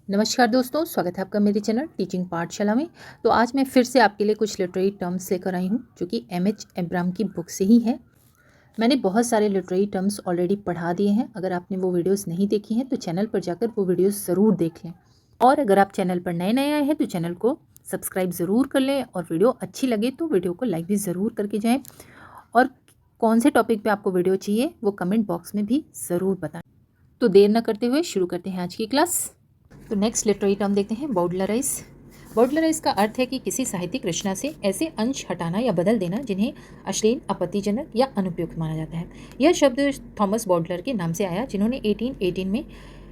नमस्कार दोस्तों, स्वागत है आपका मेरे चैनल टीचिंग पाठशाला में। तो आज मैं फिर से आपके लिए कुछ लिटरेरी टर्म्स लेकर आई हूँ जो कि एम.एच. एब्राम की बुक से ही है। मैंने बहुत सारे लिटरेरी टर्म्स ऑलरेडी पढ़ा दिए हैं। अगर आपने वो वीडियोस नहीं देखी हैं तो चैनल पर जाकर वो वीडियोस ज़रूर देख लें। और अगर आप चैनल पर नए नए आए हैं तो चैनल को सब्सक्राइब ज़रूर कर लें और वीडियो अच्छी लगे तो वीडियो को लाइक भी ज़रूर करके जाएँ। और कौन से टॉपिक पर आपको वीडियो चाहिए वो कमेंट बॉक्स में भी ज़रूर बताएँ। तो देर न करते हुए शुरू करते हैं आज की क्लास। तो नेक्स्ट लिटरेरी टर्म देखते हैं, बाउडलराइज। बाउडलराइज का अर्थ है कि किसी साहित्यिक रचना से ऐसे अंश हटाना या बदल देना जिन्हें अश्लील, आपत्तिजनक या अनुपयुक्त माना जाता है। यह शब्द थॉमस बाउडलर के नाम से आया, जिन्होंने 1818 में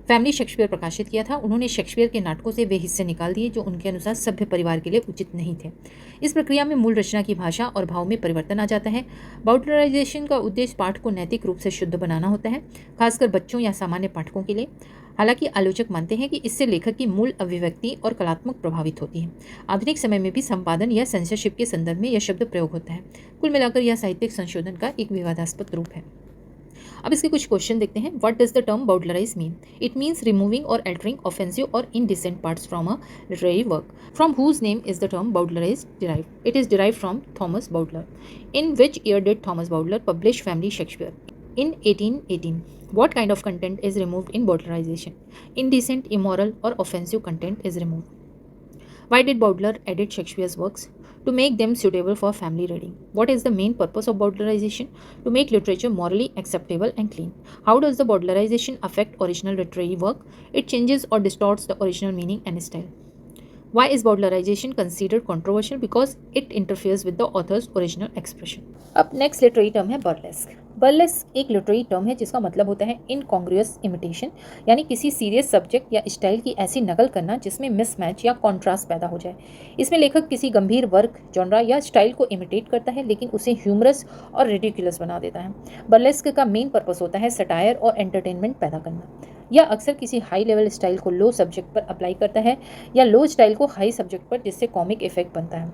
फैमिली शेक्सपियर प्रकाशित किया था। उन्होंने शेक्सपियर के नाटकों से वे हिस्से निकाल दिए जो उनके अनुसार सभ्य परिवार के लिए उचित नहीं थे। इस प्रक्रिया में मूल रचना की भाषा और भाव में परिवर्तन आ जाता है। बाउडलराइजेशन का उद्देश्य पाठ को नैतिक रूप से शुद्ध बनाना होता है, खासकर बच्चों या सामान्य पाठकों के लिए। हालांकि आलोचक मानते हैं कि इससे लेखक की मूल अभिव्यक्ति और कलात्मक प्रभावित होती है। आधुनिक समय में भी संपादन या सेंसरशिप के संदर्भ में यह शब्द प्रयोग होता है। कुल मिलाकर यह साहित्यिक संशोधन का एक विवादास्पद रूप है। अब इसके कुछ क्वेश्चन देखते हैं। What does the term bowdlerize mean? It means removing और अल्टरिंग ऑफेंसिव और indecent parts from a literary work. From whose name is the term bowdlerize derived? It is derived from Thomas Bowdler. In which year did Thomas Bowdler publish Family Shakespeare? In 1818. What kind of content is removed in Bowdlerization? Indecent, immoral, or offensive content is removed. Why did Bowdler edit Shakespeare's works? To make them suitable for family reading. What is the main purpose of Bowdlerization? To make literature morally acceptable and clean. How does the Bowdlerization affect original literary work? It changes or distorts the original meaning and style. Why is Bowdlerization considered controversial? Because it interferes with the author's original expression. अब next literary term है burlesque. Burlesque एक literary term है जिसका मतलब होता है इनकॉन्ग्रुअस imitation, यानी किसी सीरियस सब्जेक्ट या स्टाइल की ऐसी नकल करना जिसमें मिसमैच या कॉन्ट्रास्ट पैदा हो जाए। इसमें लेखक किसी गंभीर वर्क, जॉनरा या स्टाइल को इमिटेट करता है लेकिन उसे ह्यूमरस और रिडिकुलस बना देता है। बर्लेस्क का मेन पर्पस होता है सटायर और एंटरटेनमेंट पैदा करना। यह अक्सर किसी हाई लेवल स्टाइल को लो सब्जेक्ट पर अप्लाई करता है या लो स्टाइल को हाई सब्जेक्ट पर, जिससे कॉमिक इफेक्ट बनता है।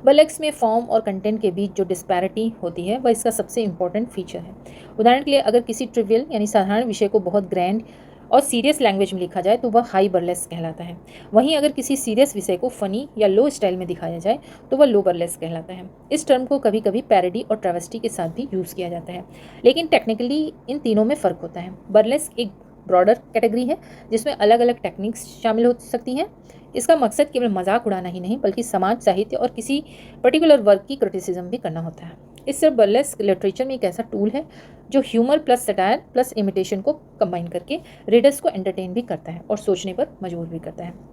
बर्लेस्क में फॉर्म और कंटेंट के बीच जो डिस्पैरिटी होती है वह इसका सबसे इंपॉर्टेंट फीचर है। उदाहरण के लिए, अगर किसी ट्रिवियल यानी साधारण विषय को बहुत ग्रैंड और सीरियस लैंग्वेज में लिखा जाए तो वह हाई बर्लेस्क कहलाता है। वहीं अगर किसी सीरियस विषय को फनी या लो स्टाइल में दिखाया जाए तो वह लो बर्लेस्क कहलाता है। इस टर्म को कभी कभी पैरोडी और ट्रेवेस्टी के साथ भी यूज़ किया जाता है, लेकिन टेक्निकली इन तीनों में फ़र्क होता है। बर्लेस्क एक ब्रॉडर कैटेगरी है जिसमें अलग अलग टेक्निक्स शामिल हो सकती हैं। इसका मकसद केवल मजाक उड़ाना ही नहीं बल्कि समाज, साहित्य और किसी पर्टिकुलर वर्क की क्रिटिसिज्म भी करना होता है। इससे बर्लेस्क लिटरेचर में एक ऐसा टूल है जो humour plus satire plus imitation को कंबाइन करके रीडर्स को एंटरटेन भी करता है और सोचने पर मजबूर भी करता है।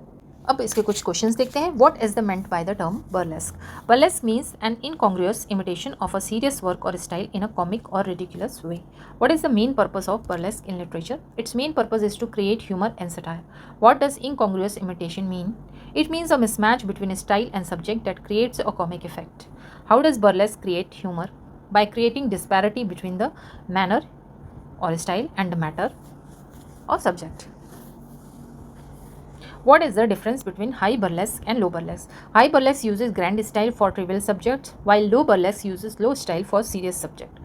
अब इसके कुछ क्वेश्चंस देखते हैं। What is the meant by the term burlesque? Burlesque means an incongruous imitation of a serious work और स्टाइल इन अ कॉमिक और ridiculous way. What is the main purpose of burlesque in literature? Its main purpose is to create humor and satire. What does incongruous imitation mean? It means a mismatch between style and subject that creates a comic effect. How does burlesque create humor? By creating disparity between the manner or style and the matter or subject. What is the difference between high burlesque and low burlesque? High burlesque uses grand style for trivial subjects, while low burlesque uses low style for serious subject.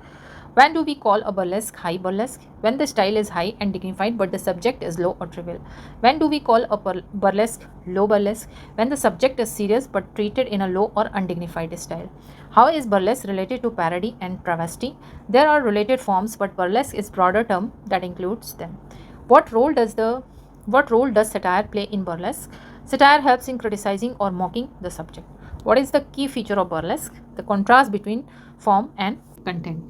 When do we call a burlesque high burlesque? When the style is high and dignified but the subject is low or trivial. When do we call a burlesque low burlesque? When the subject is serious but treated in a low or undignified style. How is burlesque related to parody and travesty? There are related forms, but burlesque is a broader term that includes them. What role does satire play in burlesque? Satire helps in criticizing or mocking the subject. What is the key feature of burlesque? The contrast between form and content,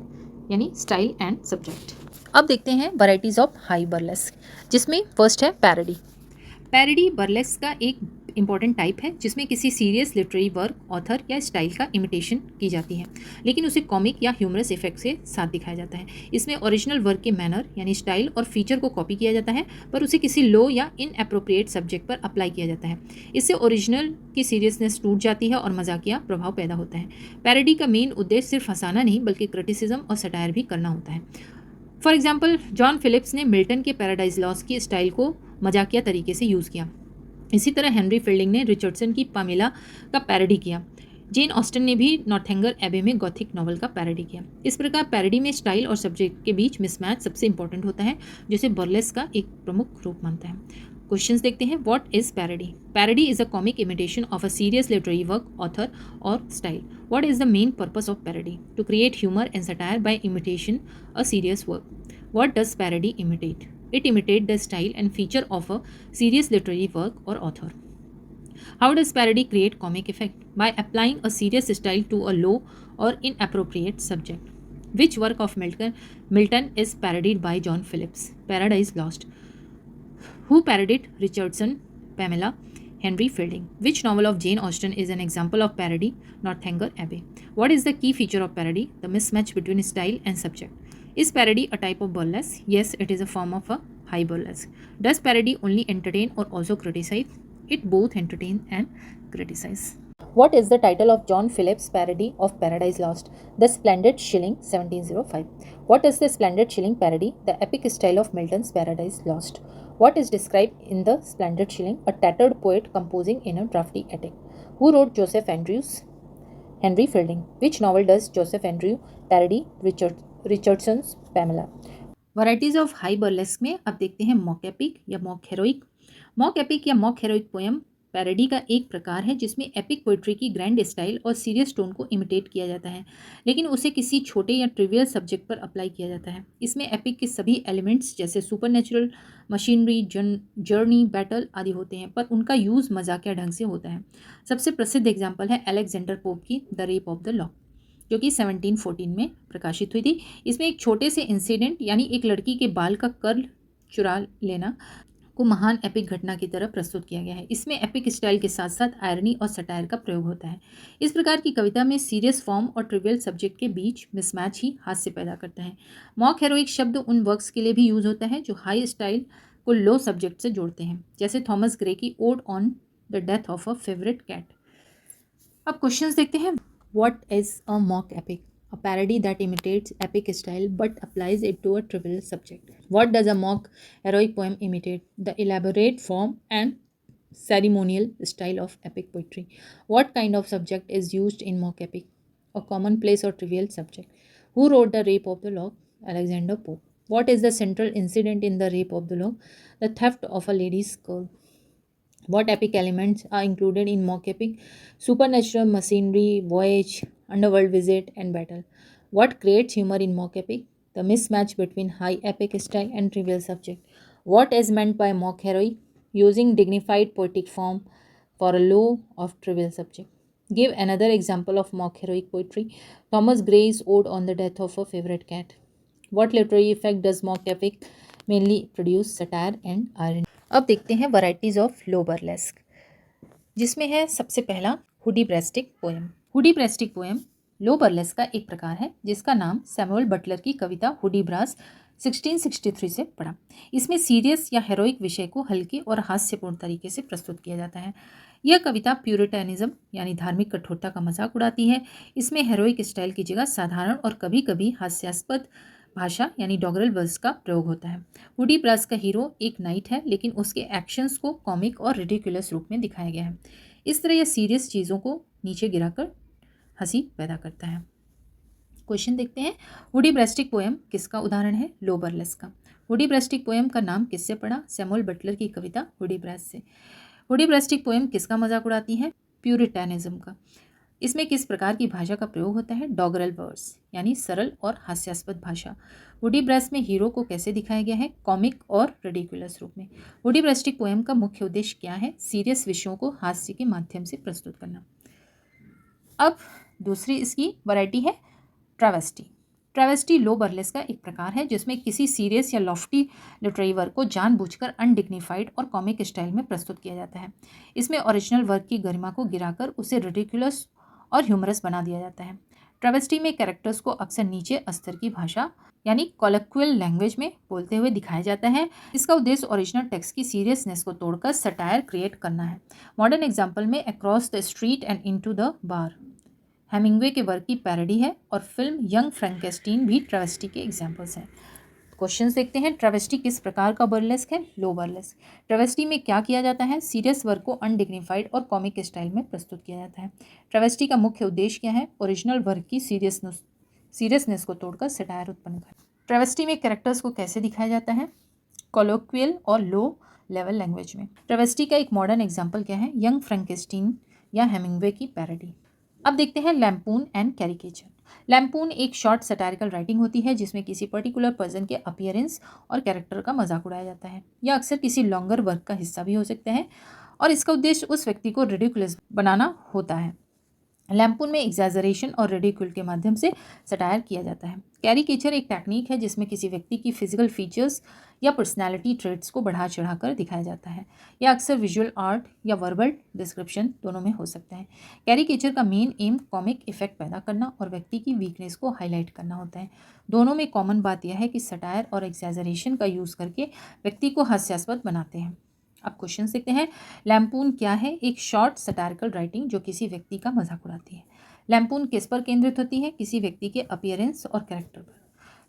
यानी style and subject. अब देखते हैं varieties of high burlesque, जिसमें first है parody. Parody burlesque का एक important type है जिसमें किसी सीरियस लिटरेरी वर्क, ऑथर या स्टाइल का इमिटेशन की जाती है, लेकिन उसे कॉमिक या ह्यूमरस इफेक्ट से साथ दिखाया जाता है। इसमें ओरिजिनल वर्क के मैनर यानी स्टाइल और फीचर को कॉपी किया जाता है, पर उसे किसी लो या इनअप्रोप्रिएट सब्जेक्ट पर अप्लाई किया जाता है। इससे ओरिजिनल की सीरियसनेस टूट जाती है और मजाकिया प्रभाव पैदा होता है। पैरोडी का मेन उद्देश्य सिर्फ हंसाना नहीं बल्कि क्रिटिसिज्म और सटायर भी करना होता है। फॉर एग्जाम्पल, जॉन फिलिप्स ने मिल्टन के पैराडाइज लॉस्ट की स्टाइल को मजाकिया तरीके से यूज़ किया। इसी तरह हेनरी फील्डिंग ने रिचर्डसन की पामेला का पैरोडी किया। जेन ऑस्टन ने भी नॉर्थेंगर एबे में गॉथिक नॉवल का पैरोडी किया। इस प्रकार पैरोडी में स्टाइल और सब्जेक्ट के बीच मिसमैच सबसे इंपॉर्टेंट होता है, जिसे बर्लेस्क का एक प्रमुख रूप मानता है। क्वेश्चंस देखते हैं। What is parody? Parody is a comic imitation of a serious literary work, author और style. What is the main purpose of parody? To create humour and satire by imitation a serious work. What does parody imitate? It imitate the style and feature of a serious literary work or author. How does parody create comic effect? By applying a serious style to a low or inappropriate subject. Which work of Milton is parodied by John Phillips? Paradise Lost. Who parodied Richardson? Pamela. Henry Fielding. Which novel of Jane Austen is an example of parody? Northanger Abbey. What is the key feature of parody? The mismatch between style and subject. Is parody a type of burlesque? Yes, it is a form of a high burlesque. Does parody only entertain or also criticize? It both entertain and criticize. What is the title of John Phillips' parody of Paradise Lost? The Splendid Shilling, 1705. What is the Splendid Shilling parody? The epic style of Milton's Paradise Lost. What is described in the Splendid Shilling? A tattered poet composing in a drafty attic. Who wrote Joseph Andrews? Henry Fielding. Which novel does Joseph Andrew parody Richardson's Pamela? Varieties of high burlesque में अब देखते हैं mock epic या mock heroic. Mock epic या mock heroic poem parody का एक प्रकार है जिसमें एपिक पोइट्री की ग्रैंड स्टाइल और सीरियस टोन को इमिटेट किया जाता है, लेकिन उसे किसी छोटे या ट्रिवियल सब्जेक्ट पर अप्लाई किया जाता है। इसमें एपिक के सभी एलिमेंट्स जैसे सुपरनेचुरल, मशीनरी, जर्नी, बैटल आदि होते हैं, पर उनका यूज़ मजाकिया ढंग से होता है। सबसे प्रसिद्ध एग्जाम्पल है अलेक्जेंडर पोप की the rape of the lock, जो कि 1714 में प्रकाशित हुई थी। इसमें एक छोटे से इंसिडेंट यानी एक लड़की के बाल का कर्ल चुरा लेना को महान एपिक घटना की तरह प्रस्तुत किया गया है। इसमें एपिक स्टाइल के साथ साथ आयरनी और सटायर का प्रयोग होता है। इस प्रकार की कविता में सीरियस फॉर्म और ट्रिवियल सब्जेक्ट के बीच मिसमैच ही हास्य पैदा करता है। मॉक हेरोइक शब्द उन वर्क्स के लिए भी यूज होता है जो हाई स्टाइल को लो सब्जेक्ट से जोड़ते हैं, जैसे थॉमस ग्रे की ode on the death of a favourite cat. अब क्वेश्चंस देखते हैं। What is a mock epic? A parody that imitates epic style but applies it to a trivial subject. What does a mock heroic poem imitate? The elaborate form and ceremonial style of epic poetry. What kind of subject is used in mock epic? A commonplace or trivial subject. Who wrote The Rape of the Lock? Alexander Pope. What is the central incident in The Rape of the Lock? The theft of a lady's skull. What epic elements are included in mock epic? Supernatural, machinery, voyage, underworld visit, and battle. What creates humor in mock epic? The mismatch between high epic style and trivial subject. What is meant by mock heroic? Using dignified poetic form for a low of trivial subject. Give another example of mock heroic poetry. Thomas Gray's Ode on the Death of a Favorite Cat. What literary effect does mock epic mainly produce? Satire and irony. अब देखते हैं varieties of low burlesque, जिसमें है सबसे पहला हुडीब्रेस्टिक poem. हुडीब्रेस्टिक poem लो burlesque का एक प्रकार है जिसका नाम सैमुअल बटलर की कविता हुडीब्रास 1663 से पड़ा। इसमें सीरियस या हेरोइक विषय को हल्के और हास्यपूर्ण तरीके से प्रस्तुत किया जाता है। यह कविता प्यूरिटैनिज्म यानी धार्मिक कठोरता का मजाक उड़ाती है। इसमें हेरोइक स्टाइल की जगह साधारण और कभी कभी हास्यास्पद भाषा यानी डॉगरल वर्ड्स का प्रयोग होता है। हुडीब्रास का हीरो एक नाइट है, लेकिन उसके एक्शंस को कॉमिक और रिडिकुलस रूप में दिखाया गया है। इस तरह यह सीरियस चीज़ों को नीचे गिराकर हंसी पैदा करता है। क्वेश्चन देखते हैं। हुडीब्रेस्टिक पोएम किसका उदाहरण है? लो बर्लेस्क का। हुडीब्रेस्टिक पोएम का नाम किससे पड़ा? सैमुअल बटलर की कविता हुडीब्रास से। हुडीब्रेस्टिक पोएम किसका मजाक उड़ाती है? प्यूरिटैनिज्म का। इसमें किस प्रकार की भाषा का प्रयोग होता है? डॉगरल वर्ड्स यानी सरल और हास्यास्पद भाषा। हुडीब्रास में हीरो को कैसे दिखाया गया है? कॉमिक और रिडिकुलस रूप में। हुडीब्रेस्टिक पोएम का मुख्य उद्देश्य क्या है? सीरियस विषयों को हास्य के माध्यम से प्रस्तुत करना। अब दूसरी इसकी वैरायटी है ट्रैवेस्टी। ट्रैवेस्टी लो बर्लेस्क का एक प्रकार है जिसमें किसी सीरियस या लॉफ्टी लिटरेरी वर्क को जानबूझकर अनडिग्निफाइड और कॉमिक स्टाइल में प्रस्तुत किया जाता है। इसमें ओरिजिनल वर्क की गरिमा को गिराकर उसे रिडिकुलस और ह्यूमरस बना दिया जाता है। ट्रैवेस्टी में कैरेक्टर्स को अक्सर नीचे स्तर की भाषा यानी कॉलेक्चुअल लैंग्वेज में बोलते हुए दिखाया जाता है। इसका उद्देश्य ओरिजिनल टेक्स्ट की सीरियसनेस को तोड़कर सटायर क्रिएट करना है। मॉडर्न एग्जाम्पल में across the street and into the bar Hemingway के वर्क की पैरोडी है, और फिल्म यंग फ्रैंकेस्टीन भी ट्रैवेस्टी के एग्जाम्पल्स हैं। क्वेश्चंस देखते हैं। ट्रैवेस्टी किस प्रकार का बर्लेस्क है? लो बर्लेस्क। ट्रैवेस्टी में क्या किया जाता है? सीरियस वर्क को अनडिग्निफाइड और कॉमिक स्टाइल में प्रस्तुत किया जाता है। ट्रैवेस्टी का मुख्य उद्देश्य क्या है? ओरिजिनल वर्क की सीरियसनेस को तोड़कर सटायर उत्पन्न करना। ट्रैवेस्टी में कैरेक्टर्स को कैसे दिखाया जाता है? कॉलोक्वियल और लो लेवल लैंग्वेज में। ट्रेवेस्टी का एक मॉडर्न एग्जाम्पल क्या है? यंग फ्रैंकेस्टीन या हेमिंग्वे की पैरोडी। अब देखते हैं लैम्पून एंड कैरिकेचर। लैम्पून एक शॉर्ट सटायरिकल राइटिंग होती है जिसमें किसी पर्टिकुलर पर्सन के अपीयरेंस और कैरेक्टर का मजाक उड़ाया जाता है। यह अक्सर किसी लॉन्गर वर्क का हिस्सा भी हो सकता है और इसका उद्देश्य उस व्यक्ति को रिडिकुलस बनाना होता है। लैम्पून में एग्जैजरेशन और रिडिक्यूल के माध्यम से सटायर किया जाता है। कैरिकेचर एक टेक्निक है जिसमें किसी व्यक्ति की फिजिकल फीचर्स या पर्सनैलिटी ट्रेट्स को बढ़ा चढ़ाकर दिखाया जाता है। यह अक्सर विजुअल आर्ट या वर्बल डिस्क्रिप्शन दोनों में हो सकता है। कैरिकेचर का मेन एम कॉमिक इफेक्ट पैदा करना और व्यक्ति की वीकनेस को हाईलाइट करना होता है। दोनों में कॉमन बात यह है कि सटायर और एग्जैजरेशन का यूज़ करके व्यक्ति को हास्यास्पद बनाते हैं। अब क्वेश्चन देखते हैं। लैम्पून क्या है? एक शॉर्ट सटारिकल राइटिंग जो किसी व्यक्ति का मजाक उड़ाती है। लैम्पून किस पर केंद्रित होती है? किसी व्यक्ति के अपीयरेंस और कैरेक्टर पर।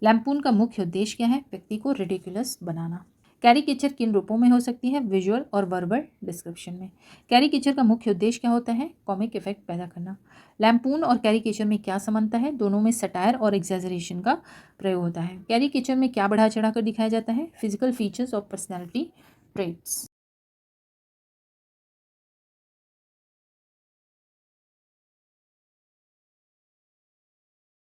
लैम्पून का मुख्य उद्देश्य क्या है? व्यक्ति को रिडिकुलस बनाना। कैरिकेचर किन रूपों में हो सकती है? विजुअल और वर्बल डिस्क्रिप्शन में। कैरिकेचर का मुख्य उद्देश्य क्या होता है? कॉमिक इफेक्ट पैदा करना। लैम्पून और कैरिकेचर में क्या समानता है? दोनों में सटायर और एग्जैजरेशन का प्रयोग होता है। कैरिकेचर में क्या बढ़ा चढ़ा कर दिखाया जाता है? फिजिकल फीचर्स और पर्सनैलिटी ट्रेट्स।